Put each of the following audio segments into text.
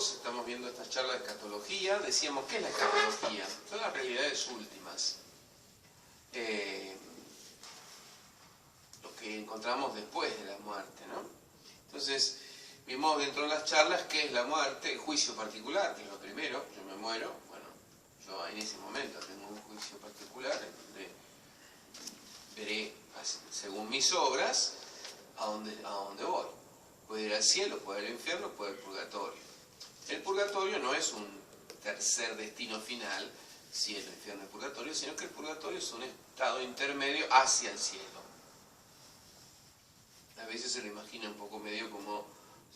todos, estamos viendo esta charla de escatología. Decíamos, ¿qué es la escatología? Son las realidades últimas. Lo que encontramos después de la muerte, ¿no? Entonces, vimos dentro de las charlas qué es la muerte, el juicio particular, que es lo primero. Yo me muero, bueno, yo en ese momento tengo un juicio particular en donde veré, según mis obras, a dónde voy. Puede ir al cielo, puede ir al infierno, puede ir al purgatorio. El purgatorio no es un tercer destino final, cielo, infierno y purgatorio, sino que el purgatorio es un estado intermedio hacia el cielo. A veces se lo imagina un poco medio como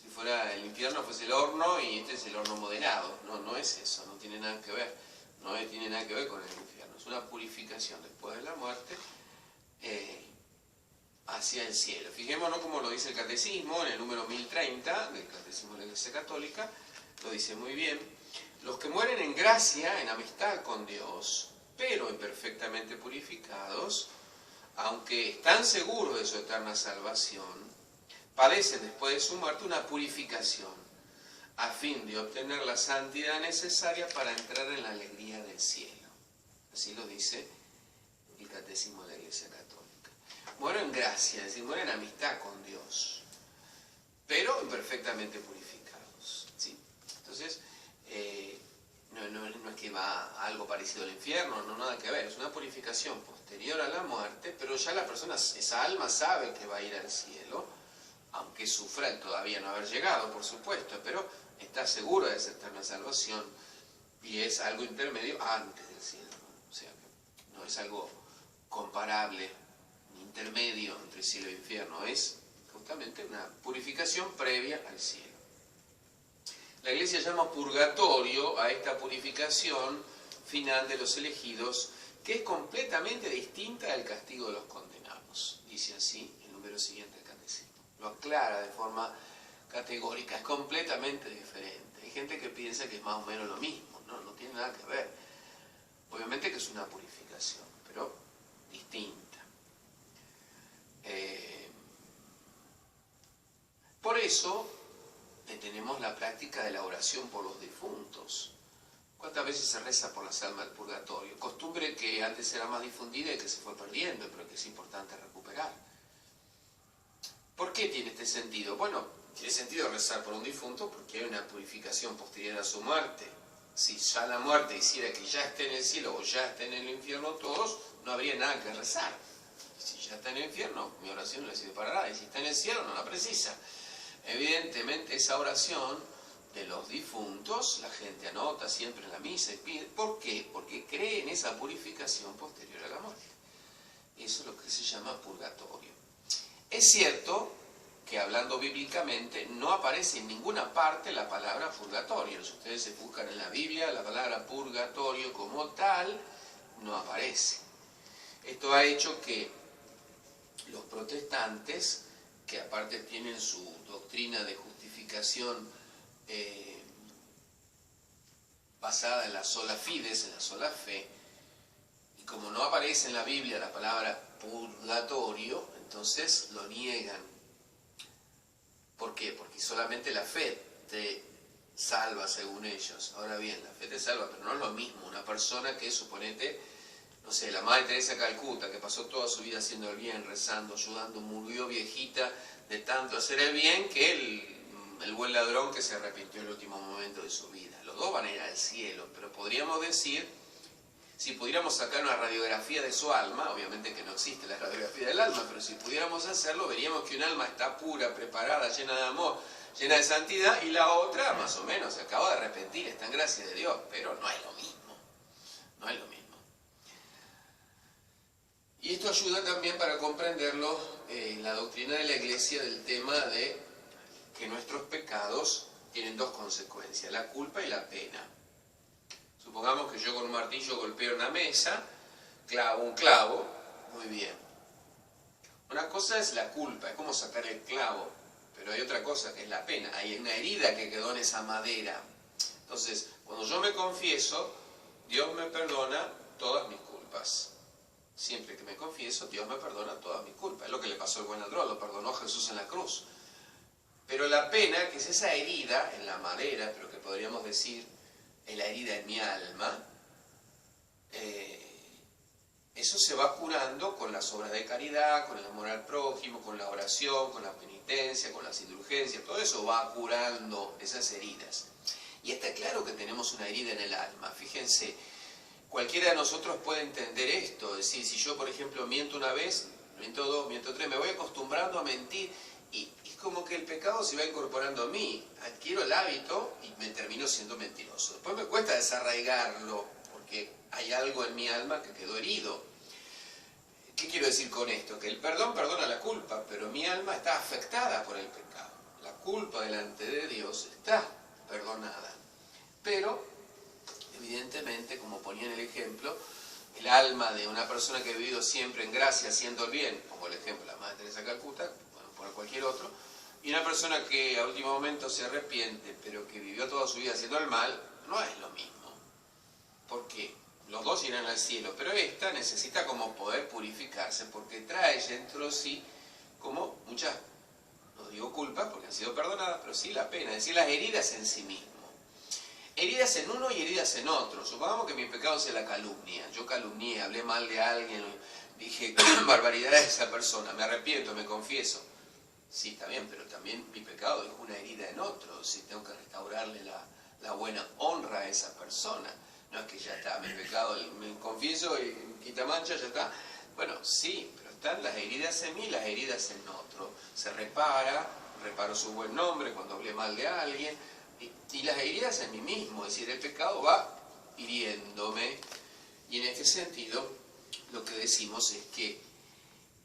si fuera el infierno fuese el horno y este es el horno modelado. No, no es eso, no tiene nada que ver. No tiene nada que ver con el infierno. Es una purificación después de la muerte hacia el cielo. Fijémonos como lo dice el Catecismo, en el número 1030 del Catecismo de la Iglesia Católica, lo dice muy bien. Los que mueren en gracia, en amistad con Dios, pero imperfectamente purificados, aunque están seguros de su eterna salvación, padecen después de su muerte una purificación, a fin de obtener la santidad necesaria para entrar en la alegría del cielo. Así lo dice el Catecismo de la Iglesia Católica. Mueren en gracia, es decir, mueren en amistad con Dios, pero imperfectamente purificados, ¿sí? Entonces, no es que va a algo parecido al infierno, no, nada que ver, es una purificación posterior a la muerte, pero ya la persona, esa alma sabe que va a ir al cielo, aunque sufra el todavía no haber llegado, por supuesto, pero está seguro de esa eterna salvación y es algo intermedio antes del cielo, ¿no? O sea, que no es algo comparable, ni intermedio entre cielo e infierno, es justamente una purificación previa al cielo. La Iglesia llama purgatorio a esta purificación final de los elegidos, que es completamente distinta del castigo de los condenados. Dice así el número siguiente del Catecismo. Lo aclara de forma categórica, es completamente diferente. Hay gente que piensa que es más o menos lo mismo, no tiene nada que ver. Obviamente que es una purificación, pero distinta. Por eso tenemos la práctica de la oración por los difuntos. ¿Cuántas veces se reza por las almas del purgatorio? Costumbre que antes era más difundida y que se fue perdiendo, pero que es importante recuperar. ¿Por qué tiene este sentido? Bueno, tiene sentido rezar por un difunto porque hay una purificación posterior a su muerte. Si ya la muerte hiciera que ya esté en el cielo o ya esté en el infierno todos, no habría nada que rezar. Si ya está en el infierno, mi oración no le sirve para nada. Y si está en el cielo, no la precisa. Evidentemente, esa oración de los difuntos, la gente anota siempre en la misa y pide. ¿Por qué? Porque cree en esa purificación posterior a la muerte. Eso es lo que se llama purgatorio. Es cierto que hablando bíblicamente no aparece en ninguna parte la palabra purgatorio. Si ustedes se buscan en la Biblia, la palabra purgatorio como tal no aparece. Esto ha hecho que los protestantes, que aparte tienen su doctrina de justificación basada en la sola fides, en la sola fe, y como no aparece en la Biblia la palabra purgatorio, entonces lo niegan. ¿Por qué? Porque solamente la fe te salva según ellos. Ahora bien, la fe te salva, pero no es lo mismo una persona que, suponete, no sé, la Madre Teresa de Calcuta, que pasó toda su vida haciendo el bien, rezando, ayudando, murió viejita de tanto hacer el bien, que el buen ladrón que se arrepintió en el último momento de su vida. Los dos van a ir al cielo, pero podríamos decir, si pudiéramos sacar una radiografía de su alma, obviamente que no existe la radiografía del alma, pero si pudiéramos hacerlo, veríamos que un alma está pura, preparada, llena de amor, llena de santidad, y la otra, más o menos, se acaba de arrepentir, está en gracia de Dios, pero no es lo mismo, no es lo mismo. Y esto ayuda también para comprenderlo en la doctrina de la Iglesia del tema de que nuestros pecados tienen dos consecuencias, la culpa y la pena. Supongamos que yo con un martillo golpeo una mesa, clavo un clavo, muy bien. Una cosa es la culpa, es como sacar el clavo, pero hay otra cosa que es la pena, hay una herida que quedó en esa madera. Entonces, cuando yo me confieso, Dios me perdona todas mis culpas. Siempre que me confieso, Dios me perdona todas mis culpas. Es lo que le pasó al buen ladrón, lo perdonó Jesús en la cruz. Pero la pena, que es esa herida en la madera, pero que podríamos decir es la herida en mi alma, eso se va curando con las obras de caridad, con el amor al prójimo, con la oración, con la penitencia, con las indulgencias. Todo eso va curando esas heridas. Y está claro que tenemos una herida en el alma. Fíjense, cualquiera de nosotros puede entender esto. Es decir, si yo, por ejemplo, miento una vez, miento dos, miento tres, me voy acostumbrando a mentir y es como que el pecado se va incorporando a mí. Adquiero el hábito y me termino siendo mentiroso. Después me cuesta desarraigarlo porque hay algo en mi alma que quedó herido. ¿Qué quiero decir con esto? Que el perdón perdona la culpa, pero mi alma está afectada por el pecado. La culpa delante de Dios está perdonada. Pero, evidentemente, como ponía en el ejemplo, el alma de una persona que ha vivido siempre en gracia, haciendo el bien, como el ejemplo de la Madre Teresa de Calcuta, bueno, por cualquier otro, y una persona que a último momento se arrepiente, pero que vivió toda su vida haciendo el mal, no es lo mismo. ¿Por qué? Los dos irán al cielo, pero esta necesita como poder purificarse, porque trae dentro de sí como muchas, no digo culpas, porque han sido perdonadas, pero sí la pena, es decir, las heridas en sí mismo. Heridas en uno y heridas en otro. Supongamos que mi pecado sea la calumnia. Yo calumnié, hablé mal de alguien, dije barbaridades de esa persona, me arrepiento, me confieso. Sí, está bien, pero también mi pecado es una herida en otro, si tengo que restaurarle la buena honra a esa persona. No es que ya está, mi pecado, me confieso y quita mancha, ya está. Bueno, sí, pero están las heridas en mí y las heridas en otro. Se reparo su buen nombre cuando hablé mal de alguien, y las heridas en mí mismo, es decir, el pecado va hiriéndome. Y en este sentido, lo que decimos es que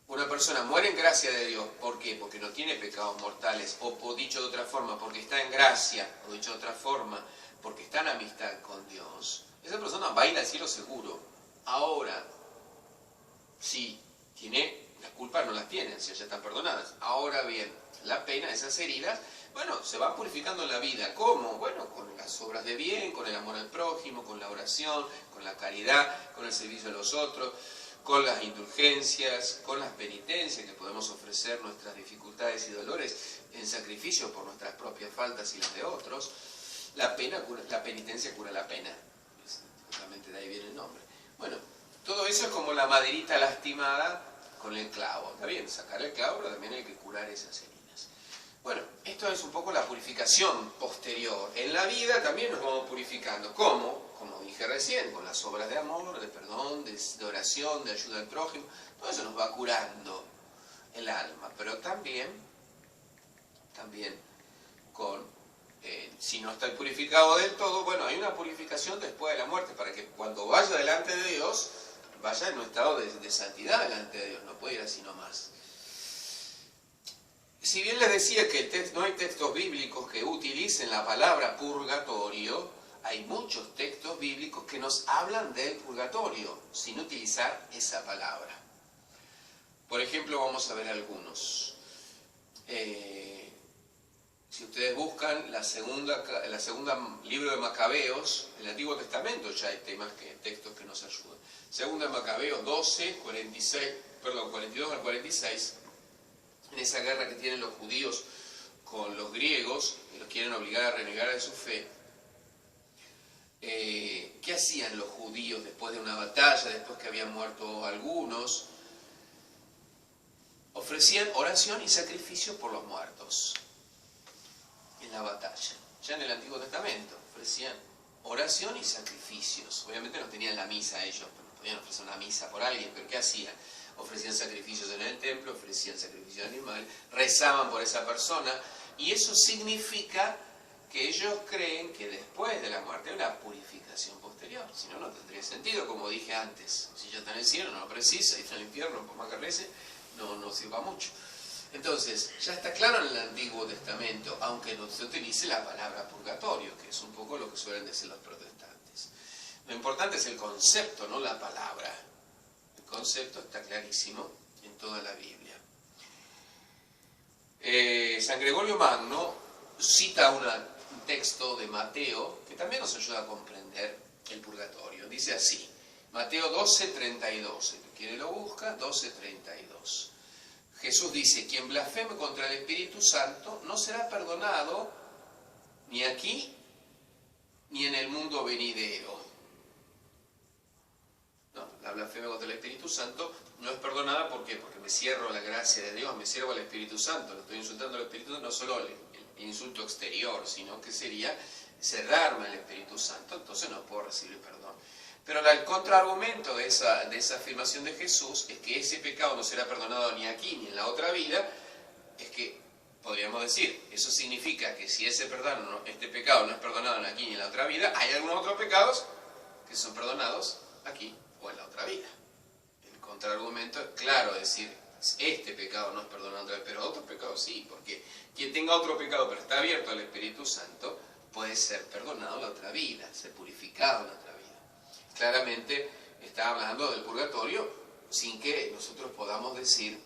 una persona muere en gracia de Dios. ¿Por qué? Porque no tiene pecados mortales, o dicho de otra forma, porque está en gracia, o dicho de otra forma, porque está en amistad con Dios. Esa persona va a ir al cielo seguro. Ahora, si tiene, las culpas no las tienen, si ya están perdonadas. Ahora bien, la pena, esas heridas, bueno, se van purificando en la vida. ¿Cómo? Bueno, con las obras de bien, con el amor al prójimo, con la oración, con la caridad, con el servicio a los otros, con las indulgencias, con las penitencias que podemos ofrecer nuestras dificultades y dolores en sacrificio por nuestras propias faltas y las de otros. La penitencia cura la pena. Justamente de ahí viene el nombre. Bueno, todo eso es como la maderita lastimada con el clavo. Está bien, sacar el clavo, pero también hay que curar esas heridas. Bueno, esto es un poco la purificación posterior. En la vida también nos vamos purificando. ¿Cómo? Como dije recién, con las obras de amor, de perdón, de oración, de ayuda al prójimo. Todo eso nos va curando el alma. Pero también con... si no está purificado del todo, bueno, hay una purificación después de la muerte, para que cuando vaya delante de Dios, vaya en un estado de santidad delante de Dios, no puede ir así nomás. Si bien les decía que no hay textos bíblicos que utilicen la palabra purgatorio, hay muchos textos bíblicos que nos hablan del purgatorio, sin utilizar esa palabra. Por ejemplo, vamos a ver algunos. Si ustedes buscan la segunda libro de Macabeos, en el Antiguo Testamento ya hay textos que nos ayudan. Segunda de Macabeos 12, 42 al 46, en esa guerra que tienen los judíos con los griegos, que los quieren obligar a renegar de su fe. ¿Qué hacían los judíos después de una batalla, después que habían muerto algunos? Ofrecían oración y sacrificio por los muertos en la batalla. Ya en el Antiguo Testamento ofrecían oración y sacrificios. Obviamente no tenían la misa ellos, no podían ofrecer una misa por alguien, pero ¿qué hacían? Ofrecían sacrificios en el templo, ofrecían sacrificios animales, rezaban por esa persona, y eso significa que ellos creen que después de la muerte hay una purificación posterior. Si no, no tendría sentido, como dije antes. Si ya está en el cielo, no lo precisa, y está en el infierno, por más que rece, no sirva mucho. Entonces, ya está claro en el Antiguo Testamento, aunque no se utilice la palabra purgatorio, que es un poco lo que suelen decir los protestantes. Lo importante es el concepto, no la palabra. El concepto está clarísimo en toda la Biblia. San Gregorio Magno cita un texto de Mateo que también nos ayuda a comprender el purgatorio. Dice así, Mateo 12:32, el que quiere lo busca, 12:32. Jesús dice, quien blasfeme contra el Espíritu Santo no será perdonado ni aquí ni en el mundo venidero. No, la blasfemia contra el Espíritu Santo no es perdonada, ¿por qué? Porque me cierro a la gracia de Dios, me cierro al Espíritu Santo, lo estoy insultando al Espíritu Santo, no solo el insulto exterior, sino que sería cerrarme al Espíritu Santo, entonces no puedo recibir perdón. Pero el contraargumento de esa afirmación de Jesús es que ese pecado no será perdonado ni aquí ni en la otra vida, es que podríamos decir, eso significa que si este pecado no es perdonado ni aquí ni en la otra vida, hay algunos otros pecados que son perdonados aquí o en la otra vida. El contraargumento es claro, decir, este pecado no es perdonado otra vez, pero otros pecados sí, porque quien tenga otro pecado pero está abierto al Espíritu Santo puede ser perdonado en la otra vida, ser purificado en la otra vida. Claramente está hablando del purgatorio sin que nosotros podamos decir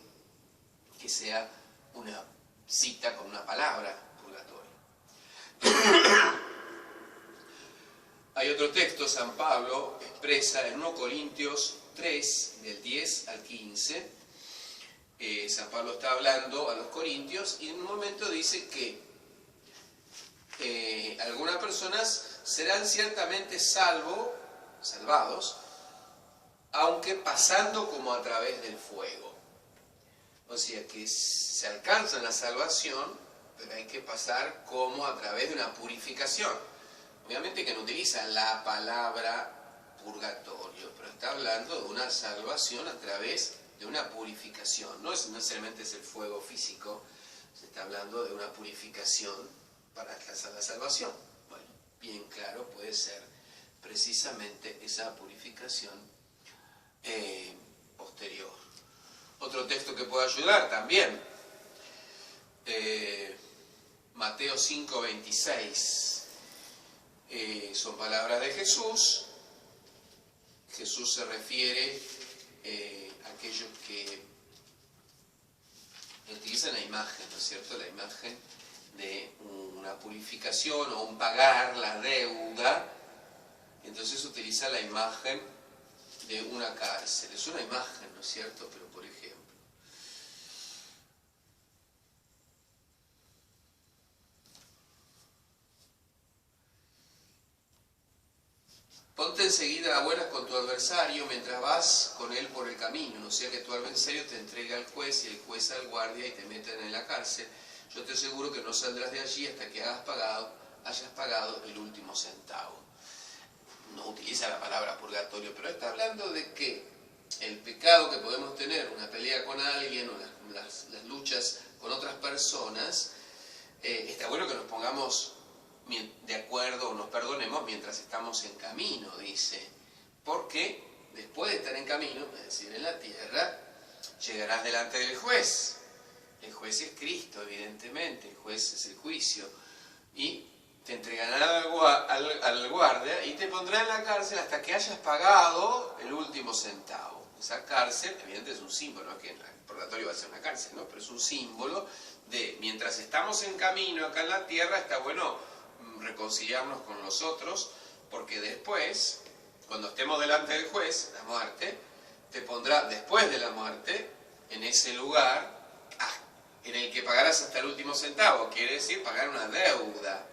que sea una cita con una palabra, purgatorio. Hay otro texto, San Pablo expresa en 1 Corintios 3, del 10 al 15, San Pablo está hablando a los corintios y en un momento dice que algunas personas serán ciertamente salvados, aunque pasando como a través del fuego. O sea que se alcanza la salvación, pero hay que pasar como a través de una purificación. Obviamente que no utiliza la palabra purgatorio, pero está hablando de una salvación a través de una purificación. No necesariamente es el fuego físico, se está hablando de una purificación para alcanzar la salvación. Bueno, bien claro puede ser precisamente esa purificación posterior. Otro texto que puede ayudar también, Mateo 5:26, son palabras de Jesús. Jesús se refiere a aquellos que utilizan la imagen, ¿no es cierto? La imagen de una purificación o un pagar la deuda. Entonces utiliza la imagen de una cárcel. Es una imagen, ¿no es cierto? Pero por ejemplo, ponte enseguida a buenas con tu adversario mientras vas con él por el camino, no sea que tu adversario te entregue al juez y el juez al guardia y te metan en la cárcel. Yo te aseguro que no saldrás de allí hasta que hayas pagado el último centavo. No utiliza la palabra purgatorio, pero está hablando de que el pecado que podemos tener, una pelea con alguien o las luchas con otras personas, está bueno que nos pongamos de acuerdo o nos perdonemos mientras estamos en camino, dice, porque después de estar en camino, es decir, en la tierra, llegarás delante del juez. El juez es Cristo, evidentemente, el juez es el juicio, y te entregarán al guardia y te pondrán en la cárcel hasta que hayas pagado el último centavo. Esa cárcel, evidentemente, es un símbolo, no es que el purgatorio va a ser una cárcel, ¿no? Pero es un símbolo de, mientras estamos en camino acá en la tierra, está bueno reconciliarnos con los otros, porque después, cuando estemos delante del juez, la muerte, te pondrá después de la muerte, en ese lugar, en el que pagarás hasta el último centavo, quiere decir pagar una deuda,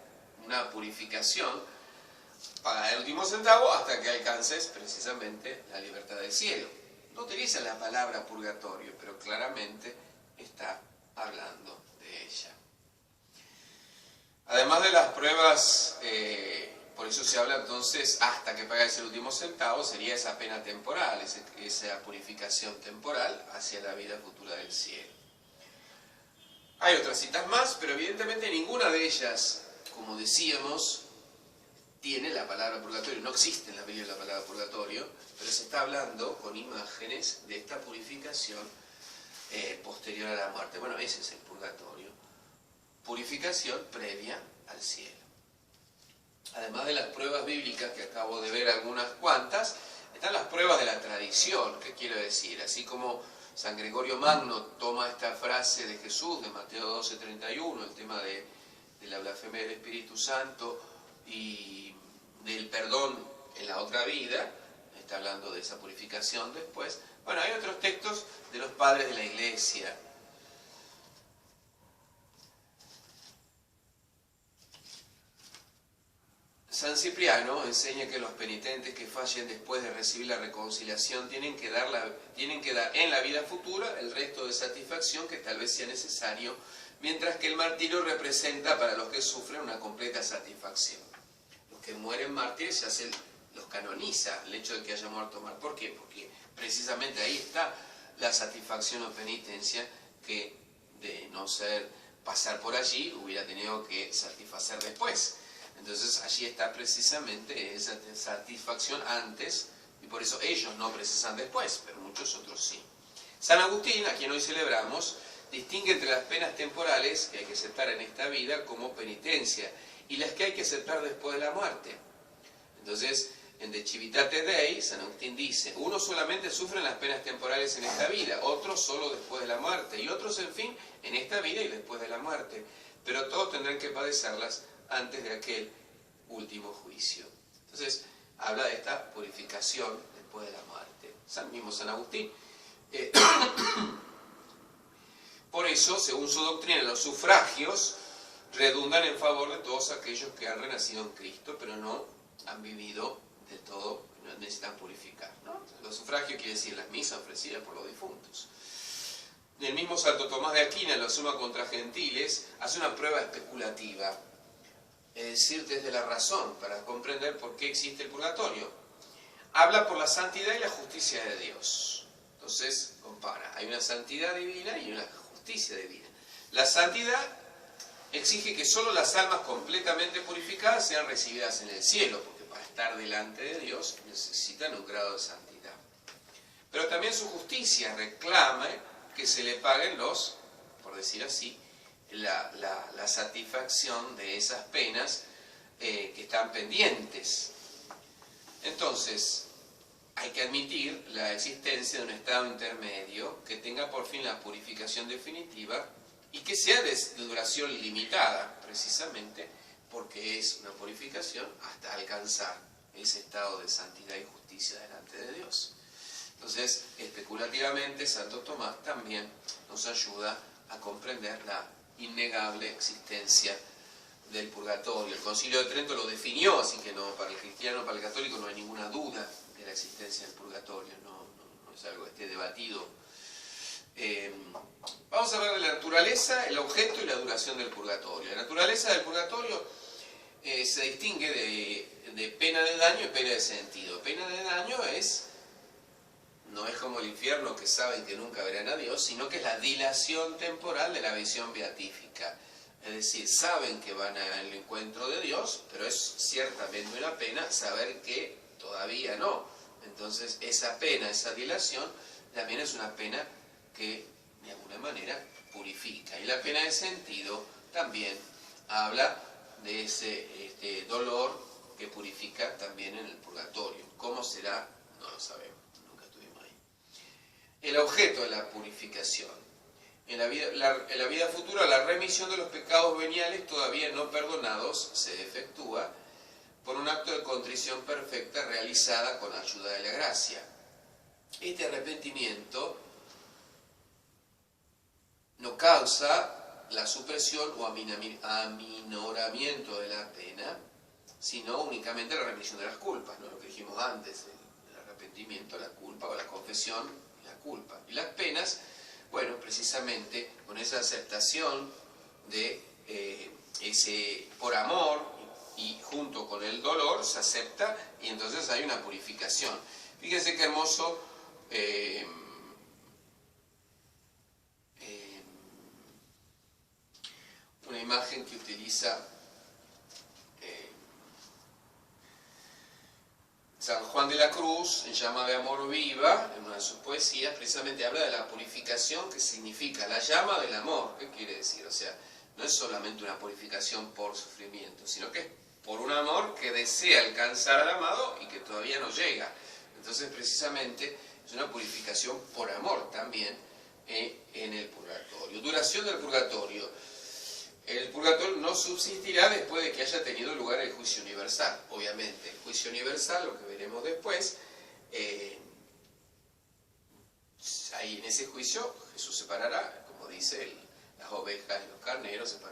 una purificación, pagar el último centavo hasta que alcances precisamente la libertad del cielo. No utiliza la palabra purgatorio, pero claramente está hablando de ella. Además de las pruebas, por eso se habla entonces hasta que pagues el último centavo, sería esa pena temporal, esa purificación temporal hacia la vida futura del cielo. Hay otras citas más, pero evidentemente ninguna de ellas, como decíamos, tiene la palabra purgatorio. No existe en la Biblia la palabra purgatorio, pero se está hablando con imágenes de esta purificación posterior a la muerte. Bueno, ese es el purgatorio. Purificación previa al cielo. Además de las pruebas bíblicas, que acabo de ver algunas cuantas, están las pruebas de la tradición. ¿Qué quiero decir? Así como San Gregorio Magno toma esta frase de Jesús, de Mateo 12:31, el tema de la blasfemia del Espíritu Santo y del perdón en la otra vida, está hablando de esa purificación después. Bueno, hay otros textos de los padres de la Iglesia, San Cipriano enseña que los penitentes que fallen después de recibir la reconciliación tienen que dar en la vida futura el resto de satisfacción que tal vez sea necesario, mientras que el martirio representa para los que sufren una completa satisfacción. Los que mueren mártires los canoniza el hecho de que haya muerto mal. ¿Por qué? Porque precisamente ahí está la satisfacción o penitencia que, de no ser pasar por allí, hubiera tenido que satisfacer después. Entonces allí está precisamente esa satisfacción antes, y por eso ellos no precisan después, pero muchos otros sí. San Agustín, a quien hoy celebramos, distingue entre las penas temporales que hay que aceptar en esta vida como penitencia y las que hay que aceptar después de la muerte. Entonces, en De Civitate Dei, San Agustín dice, unos solamente sufren las penas temporales en esta vida, otros solo después de la muerte, y otros, en fin, en esta vida y después de la muerte, pero todos tendrán que padecerlas antes de aquel último juicio. Entonces, habla de esta purificación después de la muerte. Mismo San Agustín. Por eso, según su doctrina, los sufragios redundan en favor de todos aquellos que han renacido en Cristo, pero no han vivido del todo, no necesitan purificar, ¿no? Los sufragios quiere decir las misas ofrecidas por los difuntos. El mismo Santo Tomás de Aquino, en la Suma contra Gentiles, hace una prueba especulativa, es decir, desde la razón, para comprender por qué existe el purgatorio. Habla por la santidad y la justicia de Dios. Entonces, compara, hay una santidad divina y una justicia divina. La santidad exige que solo las almas completamente purificadas sean recibidas en el cielo, porque para estar delante de Dios necesitan un grado de santidad. Pero también su justicia reclama que se le paguen por decir así, la satisfacción de esas penas que están pendientes. Entonces, hay que admitir la existencia de un estado intermedio que tenga por fin la purificación definitiva y que sea de duración limitada, precisamente porque es una purificación hasta alcanzar ese estado de santidad y justicia delante de Dios. Entonces, especulativamente, Santo Tomás también nos ayuda a comprender la innegable existencia del purgatorio. El Concilio de Trento lo definió, así que no, para el cristiano, para el católico no hay ninguna duda de la existencia del purgatorio, no es algo que esté debatido. Vamos a hablar de la naturaleza, el objeto y la duración del purgatorio. La naturaleza del purgatorio se distingue de pena de daño y pena de sentido. Pena de daño no es como el infierno, que saben que nunca verán a Dios, sino que es la dilación temporal de la visión beatífica. Es decir, saben que van al encuentro de Dios, pero es ciertamente una pena saber que todavía no. Entonces, esa pena, esa dilación, también es una pena que, de alguna manera, purifica. Y la pena de sentido también habla de ese dolor que purifica también en el purgatorio. ¿Cómo será? No lo sabemos. El objeto de la purificación. En la vida futura, la remisión de los pecados veniales todavía no perdonados se efectúa por un acto de contrición perfecta realizada con la ayuda de la gracia. Este arrepentimiento no causa la supresión o aminoramiento de la pena, sino únicamente la remisión de las culpas, ¿no? Lo que dijimos antes, el arrepentimiento, la culpa o la confesión, culpa. Y las penas, bueno, precisamente con esa aceptación de ese por amor y junto con el dolor se acepta y entonces hay una purificación. Fíjense qué hermoso una imagen que utiliza San Juan de la Cruz, en Llama de Amor Viva, en una de sus poesías, precisamente habla de la purificación, que significa la llama del amor. ¿Qué quiere decir? O sea, no es solamente una purificación por sufrimiento, sino que es por un amor que desea alcanzar al amado y que todavía no llega. Entonces, precisamente, es una purificación por amor también en el purgatorio. Duración del purgatorio. El purgatorio no subsistirá después de que haya tenido lugar el juicio universal. Obviamente, el juicio universal, lo que veremos después, ahí en ese juicio Jesús separará, como dice, las ovejas y los carneros, separará